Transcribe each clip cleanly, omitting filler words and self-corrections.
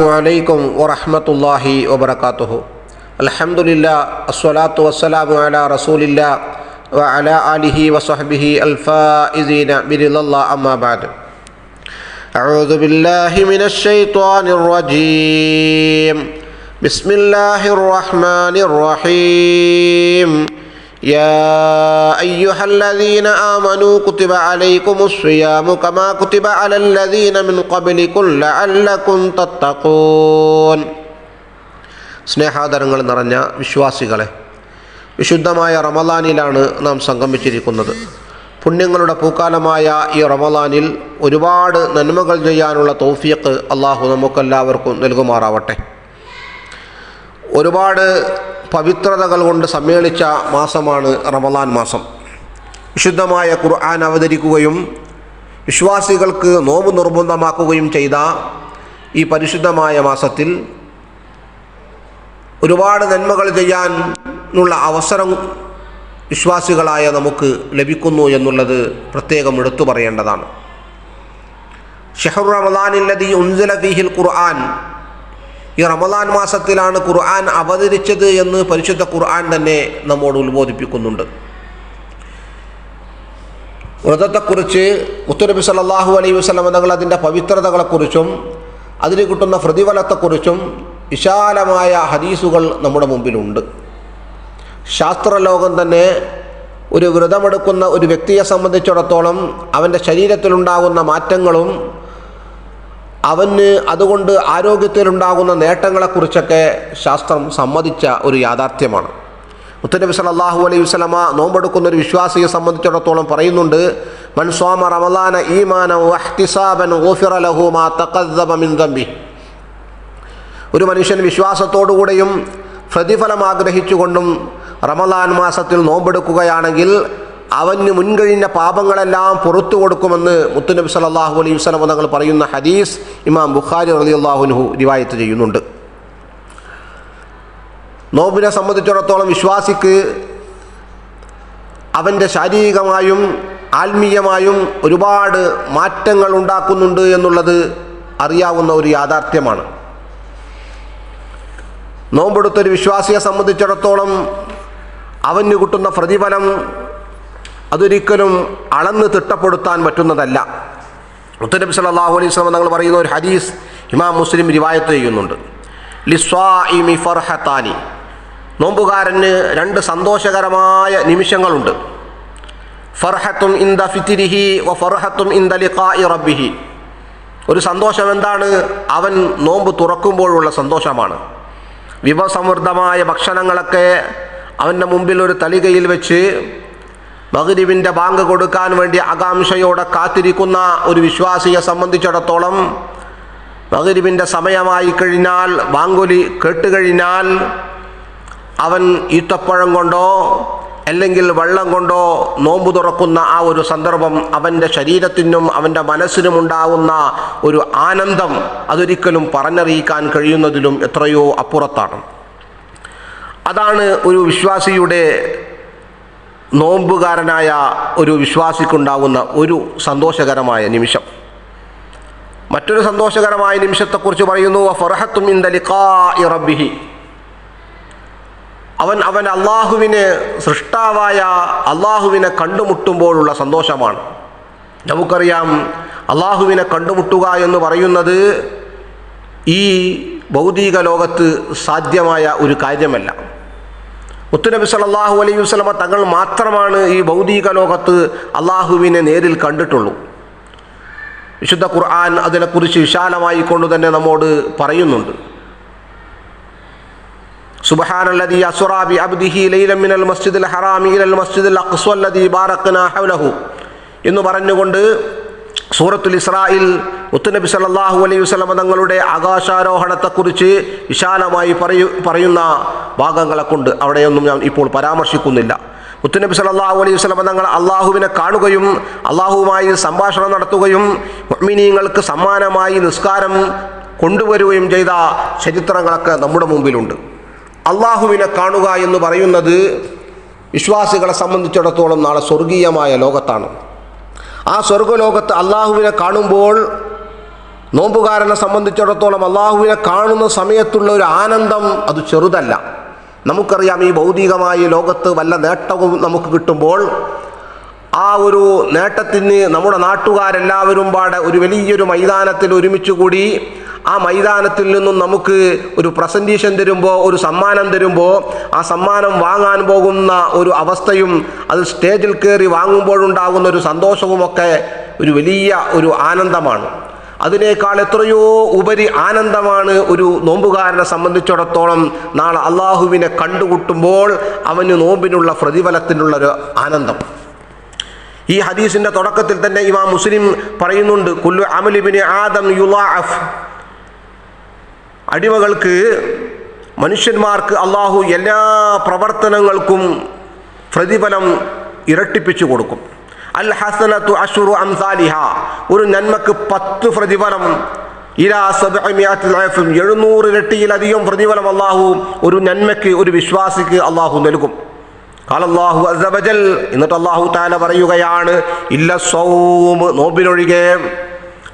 Assalamualaikum warahmatullahi wabarakatuh. Alhamdulillah, assalatu wassalamu ala rasulillah wa ala alihi wa sahbihi al-faizina biridallah, amma ba'd. A'udzu billahi minasy syaithanir rajim. Bismillahirrahmanirrahim. Ya ayyuhalladzina amanu kutiba alaikumus syiyamu kama kutiba alal ladzina min qablikum la'allakum tattaqun. സ്നേഹാദരങ്ങൾ നിറഞ്ഞ വിശ്വാസികളെ, വിശുദ്ധമായ റമളാനിലാണ് നാം സംഗമിച്ചിരിക്കുന്നത്. പുണ്യങ്ങളുടെ പൂക്കാലമായ ഈ റമളാനിൽ ഒരുപാട് നന്മകൾ ചെയ്യാനുള്ള തൗഫീഖ് അല്ലാഹു നമുക്കെല്ലാവർക്കും നൽകുമാറാവട്ടെ. ഒരുപാട് പവിത്രതകൾ കൊണ്ട് സമ്മേളിച്ച മാസമാണ് റമളാൻ മാസം. വിശുദ്ധമായ ഖുർആൻ അവതരിക്കുകയും വിശ്വാസികൾക്ക് നോമ്പ് നിർബന്ധമാക്കുകയും ചെയ്ത ഈ പരിശുദ്ധമായ മാസത്തിൽ ഒരുപാട് നന്മകൾ ചെയ്യാനുള്ള അവസരം വിശ്വാസികളായ നമുക്ക് ലഭിക്കുന്നു എന്നുള്ളത് പ്രത്യേകം എടുത്തു പറയേണ്ടതാണ്. ഷഹ്റു റമളാനില്ലദീ ഉൻസില ഫീഹിൽ ഖുർആൻ, ഈ റമളാൻ മാസത്തിലാണ് ഖുർആൻ അവതരിച്ചത് എന്ന് പരിശുദ്ധ ഖുർആൻ തന്നെ നമ്മോട് ഉത്ബോധിപ്പിക്കുന്നുണ്ട്. വ്രതത്തെക്കുറിച്ച് മുത്തുനബി സല്ലല്ലാഹു അലൈഹി വസല്ലം തങ്ങൾ അതിൻ്റെ പവിത്രതകളെക്കുറിച്ചും അതിന് കിട്ടുന്ന പ്രതിഫലത്തെക്കുറിച്ചും വിശാലമായ ഹദീസുകൾ നമ്മുടെ മുമ്പിലുണ്ട്. ശാസ്ത്രലോകം തന്നെ ഒരു വ്രതമെടുക്കുന്ന ഒരു വ്യക്തിയെ സംബന്ധിച്ചിടത്തോളം അവൻ്റെ ശരീരത്തിലുണ്ടാകുന്ന മാറ്റങ്ങളും അവന് അതുകൊണ്ട് ആരോഗ്യത്തിലുണ്ടാകുന്ന നേട്ടങ്ങളെക്കുറിച്ചൊക്കെ ശാസ്ത്രം സമ്മതിച്ച ഒരു യാഥാർത്ഥ്യമാണ്. മുത്തനബി സല്ലല്ലാഹു അലൈഹി വസല്ലമ നോമ്പെടുക്കുന്ന ഒരു വിശ്വാസിയെ സംബന്ധിച്ചിടത്തോളം പറയുന്നുണ്ട്, മൻ സ്വാമ റമളാന ഈമാനൻ വഹ്തിസാബൻ ഗുഫിറ ലഹു മാ തഖദ്ദമ മിൻ ദംബി. ഒരു മനുഷ്യൻ വിശ്വാസത്തോടുകൂടെയും പ്രതിഫലം ആഗ്രഹിച്ചുകൊണ്ടും റമളാൻ മാസത്തിൽ നോമ്പെടുക്കുകയാണെങ്കിൽ അവന് മുൻകഴിഞ്ഞ പാപങ്ങളെല്ലാം പുറത്തു കൊടുക്കുമെന്ന് മുത്തുനബി സല്ലല്ലാഹു അലൈഹി വസല്ലം തങ്ങൾ പറയുന്ന ഹദീസ് ഇമാം ബുഖാരി റളിയല്ലാഹു അൻഹു റിവായത്ത് ചെയ്യുന്നുണ്ട്. നോമ്പിനെ സംബന്ധിച്ചിടത്തോളം വിശ്വാസിക്ക് അവൻ്റെ ശാരീരികമായും ആത്മീയമായും ഒരുപാട് മാറ്റങ്ങൾ ഉണ്ടാക്കുന്നുണ്ട് എന്നുള്ളത് അറിയാവുന്ന ഒരു യാഥാർത്ഥ്യമാണ്. നോമ്പെടുത്തൊരു വിശ്വാസിയെ സംബന്ധിച്ചിടത്തോളം അവന് കിട്ടുന്ന പ്രതിഫലം അതൊരിക്കലും അളന്ന് തിട്ടപ്പെടുത്താൻ പറ്റുന്നതല്ല. മുത്തനബി സല്ലല്ലാഹു അലൈഹി വസല്ലം തങ്ങൾ പറയുന്ന ഒരു ഹദീസ് ഇമാം മുസ്ലിം റിവായത്ത് ചെയ്യുന്നുണ്ട്. ലിസ്വാഇമി ഫർഹത്താനി, നോമ്പുകാരന് രണ്ട് സന്തോഷകരമായ നിമിഷങ്ങളുണ്ട്. ഫർഹത്തുൻ ഇൻദ ഫിത്രിഹി വ ഫർഹത്തുൻ ഇൻദ ലിഖാഇ റബ്ബിഹി. ഒരു സന്തോഷം എന്താണ്? അവൻ നോമ്പ് തുറക്കുമ്പോഴുള്ള സന്തോഷമാണ്. വിഭവസമൃദ്ധമായ ഭക്ഷണങ്ങളൊക്കെ അവൻ്റെ മുമ്പിൽ ഒരു തളികയിൽ വെച്ച് മഗ്രിബിൻ്റെ ബാങ്ക് കൊടുക്കാൻ വേണ്ടി ആകാംക്ഷയോടെ കാത്തിരിക്കുന്ന ഒരു വിശ്വാസിയെ സംബന്ധിച്ചിടത്തോളം മഗ്രിബിൻ്റെ സമയമായി കഴിഞ്ഞാൽ, ബാങ്കുലി കേട്ടുകഴിഞ്ഞാൽ അവൻ ഈത്തപ്പഴം കൊണ്ടോ അല്ലെങ്കിൽ വെള്ളം കൊണ്ടോ നോമ്പ് തുറക്കുന്ന ആ ഒരു സന്ദർഭം അവൻ്റെ ശരീരത്തിനും അവൻ്റെ മനസ്സിനും ഉണ്ടാകുന്ന ഒരു ആനന്ദം അതൊരിക്കലും പറഞ്ഞറിയിക്കാൻ കഴിയുന്നതിലും എത്രയോ അപ്പുറത്താണ്. അതാണ് ഒരു വിശ്വാസിയുടെ, നോമ്പുകാരനായ ഒരു വിശ്വാസിക്കുണ്ടാകുന്ന ഒരു സന്തോഷകരമായ നിമിഷം. മറ്റൊരു സന്തോഷകരമായ നിമിഷത്തെക്കുറിച്ച് പറയുന്നു, ഫർഹത്തുൻ ഇൻദ ലിഖാഇ റബ്ബിഹി. അവൻ അള്ളാഹുവിനെ, സൃഷ്ടാവായ അള്ളാഹുവിനെ കണ്ടുമുട്ടുമ്പോഴുള്ള സന്തോഷമാണ്. നമുക്കറിയാം, അള്ളാഹുവിനെ കണ്ടുമുട്ടുക എന്ന് പറയുന്നത് ഈ ഭൗതിക ലോകത്ത് സാധ്യമായ ഒരു കാര്യമല്ല. മുത്തുനബി സല്ലല്ലാഹു അലൈഹി വസല്ലമ തങ്ങൾ മാത്രമാണ് ഈ ഭൗതിക ലോകത്ത് അള്ളാഹുവിനെ നേരിൽ കണ്ടിട്ടുള്ളൂ. വിശുദ്ധ ഖുർആൻ അതിനെക്കുറിച്ച് വിശാലമായി കൊണ്ട് തന്നെ നമ്മോട് പറയുന്നുണ്ട്. സുബ്ഹാനല്ലദീ അസ്റാ ബി അബ്ദിഹി ലൈലൻ മിനൽ മസ്ജിദിൽ ഹറാമി ഇലൽ മസ്ജിദിൽ അഖ്സല്ലദീ ബാറക്നാ ഹൗലഹു എന്ന് പറഞ്ഞുകൊണ്ട് സൂറത്തുൽ ഇസ്രായിൽ മുത്തുനബി സല്ലല്ലാഹു അലൈഹി വസല്ലം തങ്ങളുടെ ആകാശാരോഹണത്തെക്കുറിച്ച് വിശാലമായി പറയുന്ന ഭാഗങ്ങളെ കൊണ്ട് അവിടെയൊന്നും ഞാൻ ഇപ്പോൾ പരാമർശിക്കുന്നില്ല. മുത്തുനബി സല്ലല്ലാഹു അലൈഹി വസല്ലം തങ്ങൾ അള്ളാഹുവിനെ കാണുകയും അള്ളാഹുവുമായി സംഭാഷണം നടത്തുകയും മുഅ്മിനീങ്ങൾക്ക് സമ്മാനമായി നിസ്കാരം കൊണ്ടുവരികയും ചെയ്ത ചരിത്രങ്ങളൊക്കെ നമ്മുടെ മുമ്പിലുണ്ട്. അള്ളാഹുവിനെ കാണുക എന്ന് പറയുന്നത് വിശ്വാസികളെ സംബന്ധിച്ചിടത്തോളം നാളെ സ്വർഗീയമായ ലോകത്താണ്. ആ സ്വർഗലോകത്ത് അള്ളാഹുവിനെ കാണുമ്പോൾ നോമ്പുകാരനെ സംബന്ധിച്ചിടത്തോളം അള്ളാഹുവിനെ കാണുന്ന സമയത്തുള്ള ഒരു ആനന്ദം അത് ചെറുതല്ല. നമുക്കറിയാം, ഈ ഭൗതികമായ ലോകത്ത് വല്ല നേട്ടവും നമുക്ക് കിട്ടുമ്പോൾ ആ ഒരു നേട്ടത്തിന് നമ്മുടെ നാട്ടുകാരെല്ലാവരും പാടെ ഒരു വലിയൊരു മൈതാനത്തിൽ ഒരുമിച്ച് കൂടി ആ മൈതാനത്തിൽ നിന്നും നമുക്ക് ഒരു പ്രസൻറ്റേഷൻ തരുമ്പോൾ, ഒരു സമ്മാനം തരുമ്പോൾ, ആ സമ്മാനം വാങ്ങാൻ പോകുന്ന ഒരു അവസ്ഥയും അത് സ്റ്റേജിൽ കയറി വാങ്ങുമ്പോഴുണ്ടാകുന്ന ഒരു സന്തോഷവുമൊക്കെ ഒരു വലിയ ഒരു ആനന്ദമാണ്. അതിനേക്കാൾ എത്രയോ ഉപരി ആനന്ദമാണ് ഒരു നോമ്പുകാരനെ സംബന്ധിച്ചിടത്തോളം നാളെ അള്ളാഹുവിനെ കണ്ടുമുട്ടുമ്പോൾ അവന് നോമ്പിനുള്ള പ്രതിഫലത്തിനുള്ളൊരു ആനന്ദം. ഈ ഹദീസിൻ്റെ തുടക്കത്തിൽ തന്നെ ഇമാം മുസ്ലിം പറയുന്നുണ്ട്, കുല്ലു അമലി ബിനി ആദം യുളാഅഫ്, അടിമകൾക്ക്, മനുഷ്യന്മാർക്ക് അള്ളാഹു എല്ലാ പ്രവർത്തനങ്ങൾക്കും പ്രതിഫലം ഇരട്ടിപ്പിച്ചു കൊടുക്കും. അൽ ഹസനത്തു അശ്റു അംസാലിഹ, ഒരു നന്മക്ക് 10 പ്രതിഫലം, ഇലാ 700 ഇരട്ടിയിലധികം പ്രതിഫലം അള്ളാഹു ഒരു നന്മയ്ക്ക്, ഒരു വിശ്വാസിക്ക് അള്ളാഹു നൽകും. ഖാലല്ലാഹു അസ്സ വജൽ, എന്നിട്ട് അള്ളാഹു തആല പറയുകയാണ്, ഇല്ല സൗം, നോമ്പിനൊഴികെ,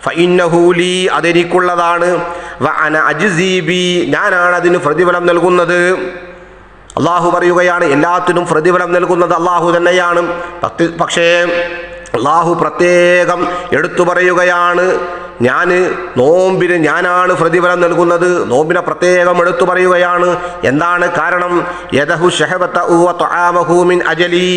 ഫഇന്നഹു ലീ, അതെനിക്കുള്ളതാണ്, വഅന അജ്സീ ബി, ഞാനാണ് അതിന് പ്രതിഫലം നൽകുന്നത്. അള്ളാഹു പറയുകയാണ്, എല്ലാത്തിനും പ്രതിഫലം നൽകുന്നത് അള്ളാഹു തന്നെയാണ്. പക്ഷേ അള്ളാഹു പ്രത്യേകം എടുത്തു പറയുകയാണ്, നോമ്പിന് ഞാനാണ് പ്രതിഫലം നൽകുന്നത്. നോമ്പിനെ പ്രത്യേകം എടുത്തു പറയുകയാണ്. എന്താണ് കാരണം? യദഹു ശഹബതഹു വതആമഹു മിൻ അജലി,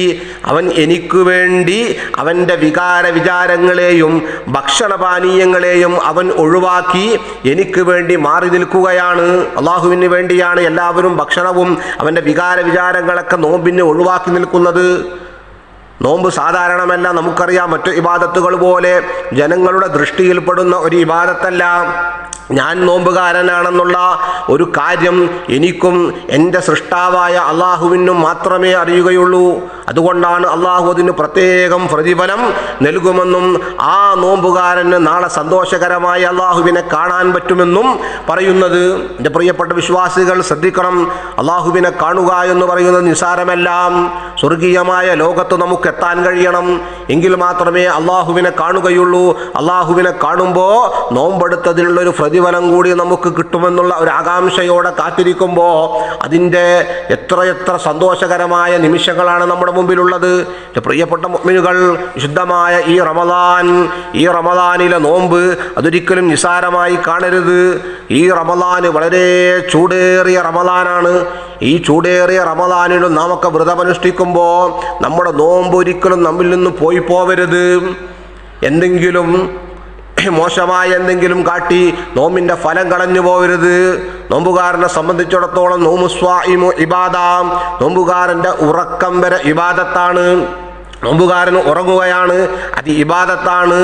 അവൻ എനിക്ക് വേണ്ടി അവൻ്റെ വിചാരങ്ങളെയും ഭക്ഷണപാനീയങ്ങളെയും അവൻ ഒഴിവാക്കി എനിക്ക് വേണ്ടി മാറി നിൽക്കുകയാണ്. അള്ളാഹുവിന് വേണ്ടിയാണ് എല്ലാവരും ഭക്ഷണവും അവൻ്റെ വിചാരങ്ങളൊക്കെ നോമ്പിന് ഒഴിവാക്കി നിൽക്കുന്നത്. നോമ്പ് സാധാരണമല്ല, നമുക്കറിയാം, മറ്റു ഇബാദത്തുകൾ പോലെ ജനങ്ങളുടെ ദൃഷ്ടിയിൽപ്പെടുന്ന ഒരു ഇബാദത്തല്ല. ഞാൻ നോമ്പുകാരനാണെന്നുള്ള ഒരു കാര്യം എനിക്കും എൻ്റെ സൃഷ്ടാവായ അള്ളാഹുവിനും മാത്രമേ അറിയുകയുള്ളൂ. അതുകൊണ്ടാണ് അള്ളാഹു അതിന് പ്രത്യേകം പ്രതിഫലം നൽകുമെന്നും ആ നോമ്പുകാരന് നാളെ സന്തോഷകരമായ അള്ളാഹുവിനെ കാണാൻ പറ്റുമെന്നും പറയുന്നത്. എൻ്റെ പ്രിയപ്പെട്ട വിശ്വാസികൾ ശ്രദ്ധിക്കണം, അള്ളാഹുവിനെ കാണുക എന്ന് പറയുന്നത് നിസ്സാരമല്ല. സ്വർഗീയമായ ലോകത്ത് നമുക്ക് എത്താൻ കഴിയണം, എങ്കിൽ മാത്രമേ അള്ളാഹുവിനെ കാണുകയുള്ളൂ. അള്ളാഹുവിനെ കാണുമ്പോൾ നോമ്പെടുത്തതിനുള്ളൊരു പ്രതിഫലം കൂടി നമുക്ക് കിട്ടുമെന്നുള്ള ഒരു ആകാംക്ഷയോടെ കാത്തിരിക്കുമ്പോൾ അതിൻ്റെ എത്രയെത്ര സന്തോഷകരമായ നിമിഷങ്ങളാണ് നമ്മുടെ മുമ്പിലുള്ളത്. പ്രിയപ്പെട്ട മുഅ്മിനുകൾ, വിശുദ്ധമായ ഈ റമദാനിലെ നോമ്പ് അതൊരിക്കലും നിസ്സാരമായി കാണരുത്. ഈ റമദാൻ വളരെ ചൂടേറിയ റമദാനാണ്. ഈ ചൂടേറിയ റമദാനിൽ നാമൊക്കെ വ്രതമനുഷ്ഠിക്കുമ്പോൾ നമ്മുടെ നോമ്പ് ഒരിക്കലും നമ്മിൽ നിന്ന് പോവരുത്. എന്തെങ്കിലും മോശമായ എന്തെങ്കിലും കാട്ടി നോമ്പിൻ്റെ ഫലം കളഞ്ഞു പോകരുത്. നോമ്പുകാരനെ സംബന്ധിച്ചിടത്തോളം നോമുസ്വാഇമു ഇബാദ, നോമ്പുകാരൻ്റെ ഉറക്കം വരെ ഇബാദത്താണ്. നോമ്പുകാരൻ ഉറങ്ങുകയാണ്, അത് ഇബാദത്താണ്.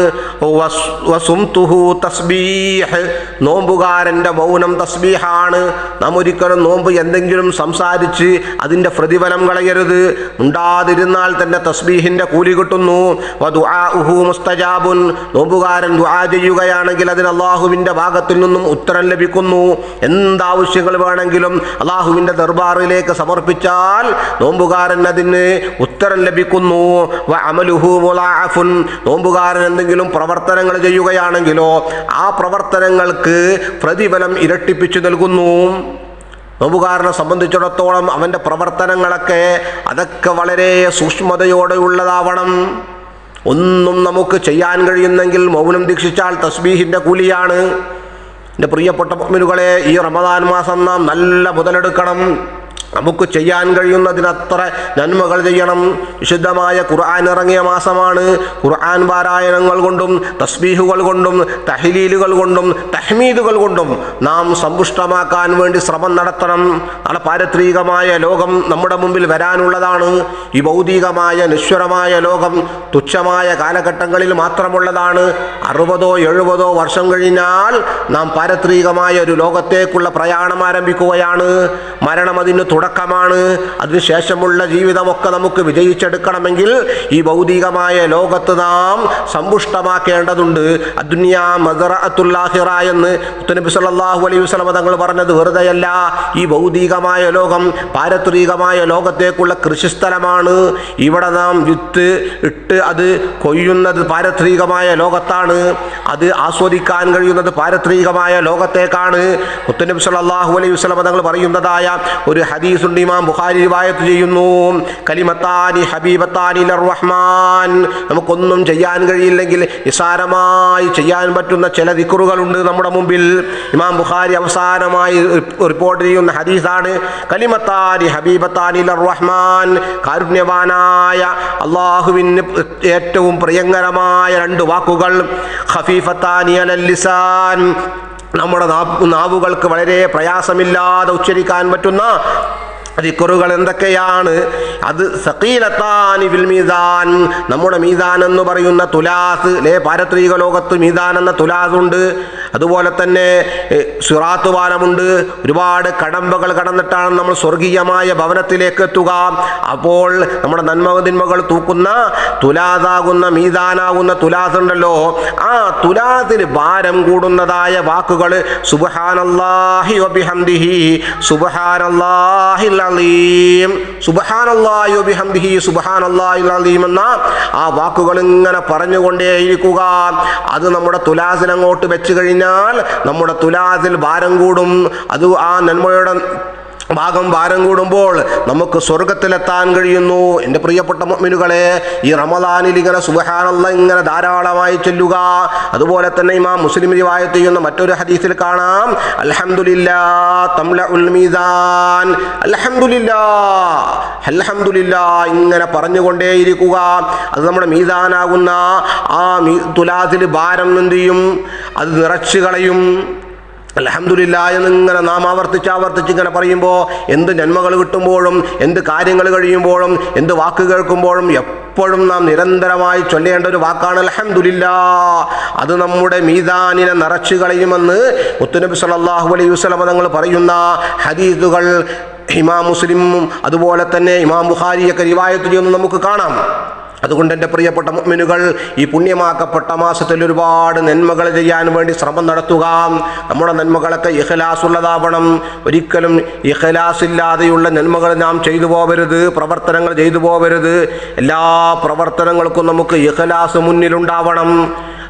വസുംതുഹു തസ്ബീഹ്, നോമ്പുകാരൻ്റെ മൗനം തസ്ബീഹാണ്. നാം ഒരിക്കലും നോമ്പ് എന്തെങ്കിലും സംസാരിച്ച് അതിൻ്റെ പ്രതിഫലം കളയരുത്. ഉണ്ടാതിരുന്നാൽ തന്നെ തസ്ബീഹിൻ്റെ കൂലി കിട്ടുന്നു. വദുആഉഹു മുസ്തജാബുൻ, നോമ്പുകാരൻ ദുആ ചെയ്യുകയാണെങ്കിൽ അതിന് അള്ളാഹുവിൻ്റെ ഭാഗത്തിൽ നിന്നും ഉത്തരം ലഭിക്കുന്നു. എന്താവശ്യങ്ങൾ വേണമെങ്കിലും അള്ളാഹുവിൻ്റെ ദർബാറിലേക്ക് സമർപ്പിച്ചാൽ നോമ്പുകാരൻ അതിന് ഉത്തരം ലഭിക്കുന്നു. വഅമലുഹു മുളാഅഫുൻ, നോമ്പുകാരൻ എന്തെങ്കിലും പ്രവർത്തനങ്ങൾ ചെയ്യുകയാണെങ്കിലോ ആ പ്രവർത്തനങ്ങൾക്ക് പ്രതിഫലം ഇരട്ടിപ്പിച്ചു നൽകുന്നു. നോമ്പുകാരനെ സംബന്ധിച്ചിടത്തോളം അവൻ്റെ പ്രവർത്തനങ്ങളൊക്കെ അതൊക്കെ വളരെ സൂക്ഷ്മതയോടെയുള്ളതാവണം. ഒന്നും നമുക്ക് ചെയ്യാൻ കഴിയുന്നെങ്കിൽ മൗനം ദീക്ഷിച്ചാൽ തസ്ബീഹിൻ്റെ കൂലിയാണ്. എൻ്റെ പ്രിയപ്പെട്ട മുഅ്മിനുകളെ, ഈ റമദാൻ മാസം നാം നല്ല മുതലെടുക്കണം. നമുക്ക് ചെയ്യാൻ കഴിയുന്നതിനത്ര നന്മകൾ ചെയ്യണം. വിശുദ്ധമായ ഖുർആൻ ഇറങ്ങിയ മാസമാണ്. ഖുർആൻ പാരായണങ്ങൾ കൊണ്ടും തസ്ബീഹുകൾ കൊണ്ടും തഹ്ലീലുകൾ കൊണ്ടും തഹ്മീദുകൾ കൊണ്ടും നാം സമ്പുഷ്ടമാക്കാൻ വേണ്ടി ശ്രമം നടത്തണം. നാളെ പാരത്രികമായ ലോകം നമ്മുടെ മുമ്പിൽ വരാനുള്ളതാണ്. ഈ ഭൗതികമായ നിശ്വരമായ ലോകം തുച്ഛമായ കാലഘട്ടങ്ങളിൽ മാത്രമുള്ളതാണ്. 60 70 വർഷം കഴിഞ്ഞാൽ നാം പാരത്രികമായ ഒരു ലോകത്തേക്കുള്ള പ്രയാണം ആരംഭിക്കുകയാണ്. മരണം അതിന് തുടക്കമാണ്. അതിനുശേഷമുള്ള ജീവിതമൊക്കെ നമുക്ക് വിജയിച്ചെടുക്കണമെങ്കിൽ ഈ ഭൗതികമായ ലോകത്ത് നാം സമ്പുഷ്ടമാക്കേണ്ടതുണ്ട്. അദ്ദുനിയാ മസ്റഅത്തുൽ ആഖിറ എന്ന് നബി സല്ലല്ലാഹു അലൈഹി വസല്ലം തങ്ങൾ പറഞ്ഞത് വെറുതെയല്ല. ഈ ഭൗതികമായ ലോകം പാരത്രികമായ ലോകത്തേക്കുള്ള കൃഷിസ്ഥലമാണ്. ഇവിടെ നാം വിത്ത് ഇട്ട് അത് കൊയ്യുന്നത് പാരത്രികമായ ലോകത്താണ്. അത് ആസ്വദിക്കാൻ കഴിയുന്നത് പാരത്രികമായ ലോകത്തേക്കാണ്. നബി സല്ലല്ലാഹു അലൈഹി വസല്ലം തങ്ങൾ പറയുന്നതായ ഒരു ഹദീസുണ്ട്, ഇമാം ബുഖാരി റിവായത്ത് ചെയ്യുന്നു. കലിമത്താനി ഹബീബത്താനി ഇലർ റഹ്മാൻ. നമുക്കൊന്നും ചെയ്യാൻ കഴിയില്ലെങ്കിൽ നിസാരമായി ചെയ്യാൻ പറ്റുന്ന ചില ദിക്റുകളുണ്ട് നമ്മുടെ മുമ്പിൽ. ഇമാം ബുഖാരി അവസാനമായി റിപ്പോർട്ട് ചെയ്യുന്ന ഹദീസാണ് കലിമത്താനി ഹബീബത്താനി ഇലർ റഹ്മാൻ. കാരുണ്യവാനായ അല്ലാഹുവിന് ഏറ്റവും പ്രിയങ്കരമായ രണ്ട് വാക്കുകൾ. ഖഫീഫത്താനി അലൽ ലിസാൻ. നമ്മുടെ നാവുകൾക്ക് വളരെ പ്രയാസമില്ലാതെ ഉച്ചരിക്കാൻ പറ്റുന്ന ദിക്റുകൾ എന്തൊക്കെയാണ്? അത് സഖീലത്താനി ഫിൽ മീസാൻ. നമ്മുടെ മീസാൻ എന്ന് പറയുന്ന തുലാസ് പാരത്രിക ലോകത്ത് മീസാൻ എന്ന തുലാസ് ഉണ്ട്. അതുപോലെ തന്നെ സിറാത്ത് പാലമുണ്ട്. ഒരുപാട് കടമ്പകൾ കടന്നിട്ടാണ് നമ്മൾ സ്വർഗീയമായ ഭവനത്തിലേക്ക് എത്തുക. അപ്പോൾ നമ്മുടെ നന്മതിന്മകൾ തൂക്കുന്ന തുലാസാകുന്ന മീസാനാകുന്ന തുലാസ് ഉണ്ടല്ലോ, ആ തുലാസിന് ഭാരം കൂടുന്നതായ വാക്കുകൾ സുബ്ഹാനല്ലാഹി വബിഹംദിഹി സുബ്ഹാനല്ലാഹിൽ അലീം, സുബ്ഹാനല്ലാഹി വബിഹംദിഹി സുബ്ഹാനല്ലാഹിൽ അലീം എന്ന ആ വാക്കുകൾ ഇങ്ങനെ പറഞ്ഞുകൊണ്ടേയിരിക്കുക. അത് നമ്മുടെ തുലാസിൽ അങ്ങോട്ട് വെച്ച് കഴിഞ്ഞാൽ നമ്മുടെ തുലാസിൽ ഭാരം കൂടും. അത് ആ നന്മയുടെ ഭാഗം ഭാരം കൂടുമ്പോൾ നമുക്ക് സ്വർഗത്തിലെത്താൻ കഴിയുന്നു. എൻ്റെ പ്രിയപ്പെട്ട മുഅ്മിനുകളെ, ഈ റമദാനിൽ ഇങ്ങനെ സുബ്ഹാനല്ലാഹ് ഇങ്ങനെ ധാരാളമായി ചൊല്ലുക. അതുപോലെ തന്നെ ഇമാം മുസ്ലിം റിവായത്ത് ചെയ്യുന്ന മറ്റൊരു ഹദീസിൽ കാണാം അൽഹംദുലില്ലാഹ് തംലഉൽ മീസാൻ. അൽഹംദുലില്ലാഹ് അൽഹംദുലില്ലാഹ് ഇങ്ങനെ പറഞ്ഞുകൊണ്ടേയിരിക്കുക. അത് നമ്മുടെ മീസാനാകുന്ന ആ തുലാസിൽ ഭാരം എന്ത് ചെയ്യും? അത് നിറച്ചു കളയും. അൽഹംദുലില്ലാഹ് എന്നിങ്ങനെ നാം ആവർത്തിച്ച് ഇങ്ങനെ പറയുമ്പോൾ എന്ത് നന്മകൾ കിട്ടുമ്പോഴും എന്ത് കാര്യങ്ങൾ കഴിയുമ്പോഴും എന്ത് വാക്ക് കേൾക്കുമ്പോഴും എപ്പോഴും നാം നിരന്തരമായി ചൊല്ലേണ്ട ഒരു വാക്കാണ് അൽഹംദുലില്ലാഹ്. അത് നമ്മുടെ മീസാനിനെ നിറച്ചു കളയുമെന്ന് മുത്തുനബി സല്ലല്ലാഹു അലൈഹി വസല്ലം തങ്ങൾ പറയുന്ന ഹദീസുകൾ ഇമാം മുസ്ലിമും അതുപോലെ തന്നെ ഇമാം ബുഖാരിയൊക്കെ റിവായത്ത് ചെയ്യുന്നു നമുക്ക് കാണാം. അതുകൊണ്ട് എൻ്റെ പ്രിയപ്പെട്ട മുഅ്മിനുകൾ, ഈ പുണ്യമാക്കപ്പെട്ട മാസത്തിൽ ഒരുപാട് നന്മകൾ ചെയ്യാൻ വേണ്ടി ശ്രമം നടത്തുക. നമ്മുടെ നന്മകളൊക്കെ ഇഖ്ലാസ് ഉള്ളതാവണം. ഒരിക്കലും ഇഖ്ലാസ് ഇല്ലാതെയുള്ള നന്മകൾ നാം ചെയ്തു പോകരുത്, പ്രവർത്തനങ്ങൾ ചെയ്തു പോകരുത്. എല്ലാ പ്രവർത്തനങ്ങൾക്കും നമുക്ക് ഇഖ്ലാസ് മുന്നിലുണ്ടാവണം.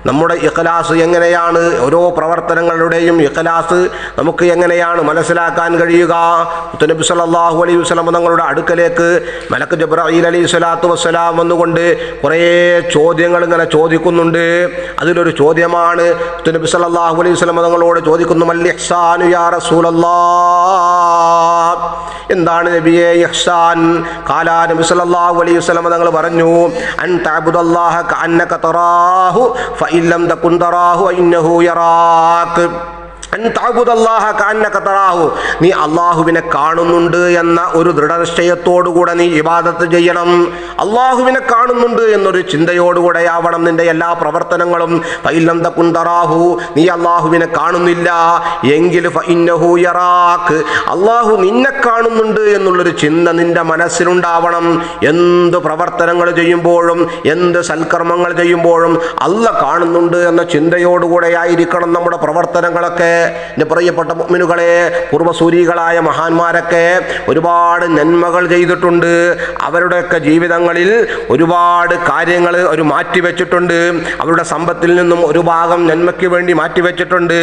നമ്മുടെ ഇഖ്ലാസ് എങ്ങനെയാണ്? ഓരോ പ്രവർത്തനങ്ങളുടെയും ഇഖ്ലാസ് നമുക്ക് എങ്ങനെയാണ് മനസ്സിലാക്കാൻ കഴിയുക? നബി സല്ലല്ലാഹു അലൈഹി വസല്ലം തങ്ങളുടെ അടുക്കലേക്ക് മലക്ക് ജിബ്രീൽ അലൈഹി സ്വലാത്തു വസ്സലാം വന്നുകൊണ്ട് കുറേ ചോദ്യങ്ങൾ ഇങ്ങനെ ചോദിക്കുന്നുണ്ട്. അതിലൊരു ചോദ്യമാണ് നബി സല്ലല്ലാഹു അലൈഹി വസല്ലം തങ്ങളോട് ചോദിക്കുന്നു, മൽ ഇഹ്സാനു യാ റസൂലല്ലാഹ്, എന്താണ് നബിയെ ഇഹ്സാൻ? ഖാല നബി സല്ലല്ലാഹു അലൈഹി വസല്ലം തങ്ങൾ പറഞ്ഞു, അൻ തഅബുദല്ലാഹ കഅന്നക തറാഹു ഫഇൻ ലം തകുൻ തറാഹു ഫഇന്നഹു യറാക്. നീ അള്ളാഹുവിനെ കാണുന്നുണ്ട് എന്ന ഒരു ദൃഢനിശ്ചയത്തോടുകൂടെ നീ ഇബാദത്ത് ചെയ്യണം. അള്ളാഹുവിനെ കാണുന്നുണ്ട് എന്നൊരു ചിന്തയോടുകൂടെ ആവണം നിന്റെ എല്ലാ പ്രവർത്തനങ്ങളും. ഫഇല്ലം തകുൻ തറാഹു, നീ അള്ളാഹുവിനെ കാണുന്നില്ല എങ്കിൽ ഫഇന്നഹു യറാക്, അള്ളാഹു നിന്നെ കാണുന്നുണ്ട് എന്നുള്ളൊരു ചിന്ത നിന്റെ മനസ്സിലുണ്ടാവണം. എന്ത് പ്രവർത്തനങ്ങൾ ചെയ്യുമ്പോഴും എന്ത് സൽക്കർമ്മങ്ങൾ ചെയ്യുമ്പോഴും അള്ളാഹ് കാണുന്നുണ്ട് എന്ന ചിന്തയോടുകൂടെ ആയിരിക്കണം നമ്മുടെ പ്രവർത്തനങ്ങളൊക്കെ. എൻ്റെ പ്രിയപ്പെട്ട മുഅ്മിനുകളെ, പൂർവ്വസൂരികളായ മഹാന്മാരൊക്കെ ഒരുപാട് നന്മകൾ ചെയ്തിട്ടുണ്ട്. അവരുടെയൊക്കെ ജീവിതങ്ങളിൽ ഒരുപാട് കാര്യങ്ങൾ അവർ മാറ്റിവെച്ചിട്ടുണ്ട്. അവരുടെ സമ്പത്തിൽ നിന്നും ഒരു ഭാഗം നന്മയ്ക്ക് വേണ്ടി മാറ്റിവെച്ചിട്ടുണ്ട്.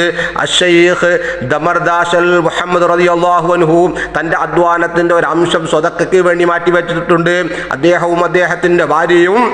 അശ്ശൈഖ് ദമർദാശൽ മുഹമ്മദ് റളിയല്ലാഹു അൻഹു തൻ്റെ അധ്വാനത്തിൻ്റെ ഒരു അംശം സ്വതക്കയ്ക്ക് വേണ്ടി മാറ്റിവെച്ചിട്ടുണ്ട്. അദ്ദേഹവും അദ്ദേഹത്തിൻ്റെ ഭാര്യയും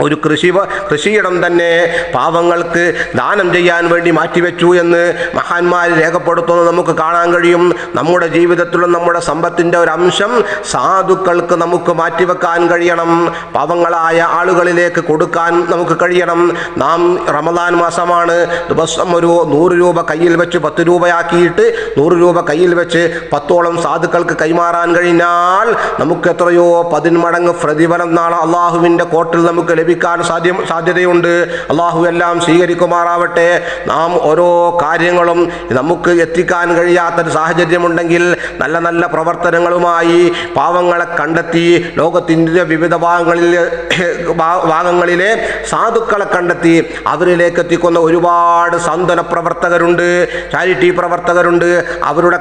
ഒരു കൃഷിയിടം തന്നെ പാവങ്ങൾക്ക് ദാനം ചെയ്യാൻ വേണ്ടി മാറ്റിവെച്ചു എന്ന് മഹാന്മാർ രേഖപ്പെടുത്തുന്നത് നമുക്ക് കാണാൻ കഴിയും. നമ്മുടെ ജീവിതത്തിലും നമ്മുടെ സമ്പത്തിൻ്റെ ഒരു അംശം സാധുക്കൾക്ക് നമുക്ക് മാറ്റിവെക്കാൻ കഴിയണം. പാവങ്ങളായ ആളുകളിലേക്ക് കൊടുക്കാൻ നമുക്ക് കഴിയണം. നാം റമദാൻ മാസമാണ്, ദിവസം ഒരു 100 രൂപ കയ്യിൽ വെച്ച് 10 രൂപയാക്കിയിട്ട് 100 രൂപ കയ്യിൽ വെച്ച് 10ഓളം സാധുക്കൾക്ക് കൈമാറാൻ കഴിഞ്ഞാൽ നമുക്ക് എത്രയോ 10 മടങ്ങ് പ്രതിഫലം നാളെ അള്ളാഹുവിൻ്റെ കോർട്ടിൽ നമുക്ക് ലഭിക്കാൻ സാധ്യതയുണ്ട്. അള്ളാഹു എല്ലാം സ്വീകരിക്കുമാറാവട്ടെ. നാം ഓരോ കാര്യങ്ങളും നമുക്ക് എത്തിക്കാൻ കഴിയാത്തൊരു സാഹചര്യമുണ്ടെങ്കിൽ നല്ല നല്ല പ്രവർത്തനങ്ങളുമായി പാവങ്ങളെ കണ്ടെത്തി ലോകത്തിൻ്റെ വിവിധ ഭാഗങ്ങളിലെ സാധുക്കളെ കണ്ടെത്തി അവരിലേക്ക് എത്തിക്കുന്ന ഒരുപാട് സാന്ത്വന പ്രവർത്തകരുണ്ട്, ചാരിറ്റി പ്രവർത്തകരുണ്ട്. അവരുടെ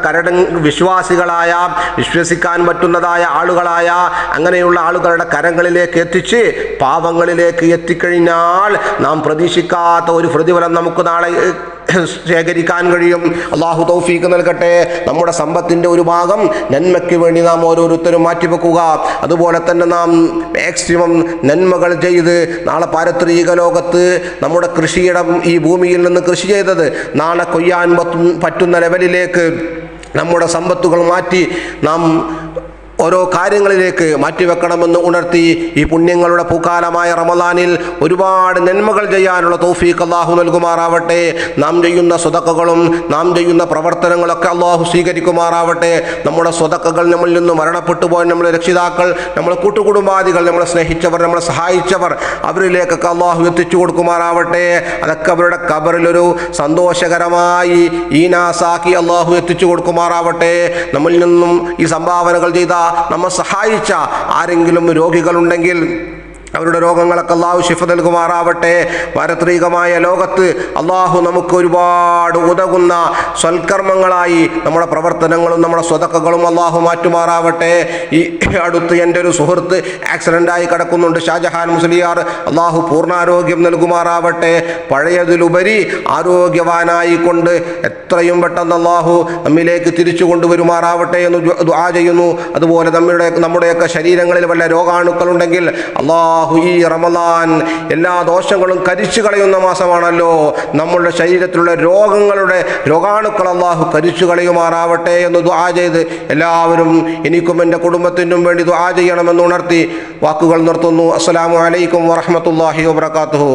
വിശ്വാസികളായ വിശ്വസിക്കാൻ പറ്റുന്നതായ ആളുകളായ അങ്ങനെയുള്ള ആളുകളുടെ കരങ്ങളിലേക്ക് എത്തിച്ച് പാവങ്ങളിലേക്ക് എത്തിക്കഴിഞ്ഞാൽ നാം പ്രതീക്ഷിക്കാത്ത ഒരു പ്രതിഫലം നമുക്ക് നാളെ ശേഖരിക്കാൻ കഴിയും. അള്ളാഹു തൗഫീഖ് നൽകട്ടെ. നമ്മുടെ സമ്പത്തിൻ്റെ ഒരു ഭാഗം നന്മയ്ക്ക് വേണ്ടി നാം ഓരോരുത്തരും മാറ്റിവെക്കുക. അതുപോലെ തന്നെ നാം മാക്സിമം നന്മകൾ ചെയ്ത് നാളെ പാരത്രിക ലോകത്ത് നമ്മുടെ കൃഷിയിടം ഈ ഭൂമിയിൽ നിന്ന് കൃഷി ചെയ്തത് നാളെ കൊയ്യാൻ പറ്റുന്ന ലെവലിലേക്ക് നമ്മുടെ സമ്പത്തുകൾ മാറ്റി നാം ഓരോ കാര്യങ്ങളിലേക്ക് മാറ്റിവെക്കണമെന്ന് ഉണർത്തി ഈ പുണ്യങ്ങളുടെ പൂക്കാലമായ റമദാനിൽ ഒരുപാട് നന്മകൾ ചെയ്യാനുള്ള തൗഫീഖ് അല്ലാഹു നൽകുമാറാവട്ടെ. നാം ചെയ്യുന്ന സ്വതക്കകളും നാം ചെയ്യുന്ന പ്രവർത്തനങ്ങളൊക്കെ അല്ലാഹു സ്വീകരിക്കുമാറാവട്ടെ. നമ്മുടെ സ്വതക്കകൾ നമ്മളിൽ നിന്ന് മരണപ്പെട്ടു പോയ നമ്മുടെ രക്ഷിതാക്കൾ, നമ്മുടെ കൂട്ടുകുടുംബാദികൾ, നമ്മളെ സ്നേഹിച്ചവർ, നമ്മളെ സഹായിച്ചവർ, അവരിലേക്കൊക്കെ അല്ലാഹു എത്തിച്ചു കൊടുക്കുമാറാവട്ടെ. അതൊക്കെ അവരുടെ ഖബറിലൊരു സന്തോഷകരമായി ഈനാസാക്കി അല്ലാഹു എത്തിച്ചു കൊടുക്കുമാറാവട്ടെ. നമ്മളിൽ നിന്നും ഈ സംഭാവനകൾ ചെയ്ത നമ്മെ സഹായിച്ച ആരെങ്കിലും രോഗികളുണ്ടെങ്കിൽ അവരുടെ രോഗങ്ങളൊക്കെ അള്ളാഹു ശിഫ നൽകുമാറാവട്ടെ. പാരത്രികമായ ലോകത്ത് അള്ളാഹു നമുക്ക് ഒരുപാട് ഉതകുന്ന സൽക്കർമ്മങ്ങളായി നമ്മുടെ പ്രവർത്തനങ്ങളും നമ്മുടെ സ്വതക്കകളും അള്ളാഹു മാറ്റുമാറാവട്ടെ. ഈ അടുത്ത് എൻ്റെ ഒരു സുഹൃത്ത് ആക്സിഡൻ്റായി കിടക്കുന്നുണ്ട്, ഷാജഹാൻ മുസ്ലിയാർ. അള്ളാഹു പൂർണ്ണാരോഗ്യം നൽകുമാറാവട്ടെ. പഴയതിലുപരി ആരോഗ്യവാനായിക്കൊണ്ട് എത്രയും പെട്ടെന്ന് അള്ളാഹു നമ്മിലേക്ക് തിരിച്ചു കൊണ്ടുവരുമാറാവട്ടെ എന്ന് ദുആ ചെയ്യുന്നു. അതുപോലെ നമ്മുടെയൊക്കെ ശരീരങ്ങളിൽ വല്ല രോഗാണുക്കളുണ്ടെങ്കിൽ അള്ളാഹു ഈ റമദാൻ എല്ലാ ദോഷങ്ങളും കരിച്ചു കളയുന്ന മാസമാണല്ലോ. നമ്മളുടെ ശരീരത്തിലുള്ള രോഗാണുക്കൾ അള്ളാഹു കരിച്ചു കളയുമാറാവട്ടെ എന്ന് ദുആ ചെയ്ത് എല്ലാവരും എനിക്കും എൻ്റെ കുടുംബത്തിനും വേണ്ടി ദുആ ചെയ്യണമെന്ന് ഉണർത്തി വാക്കുകൾ നിർത്തുന്നു. അസ്സലാമു അലൈക്കും വറഹ്മത്തുള്ളാഹി വബറകാതുഹു.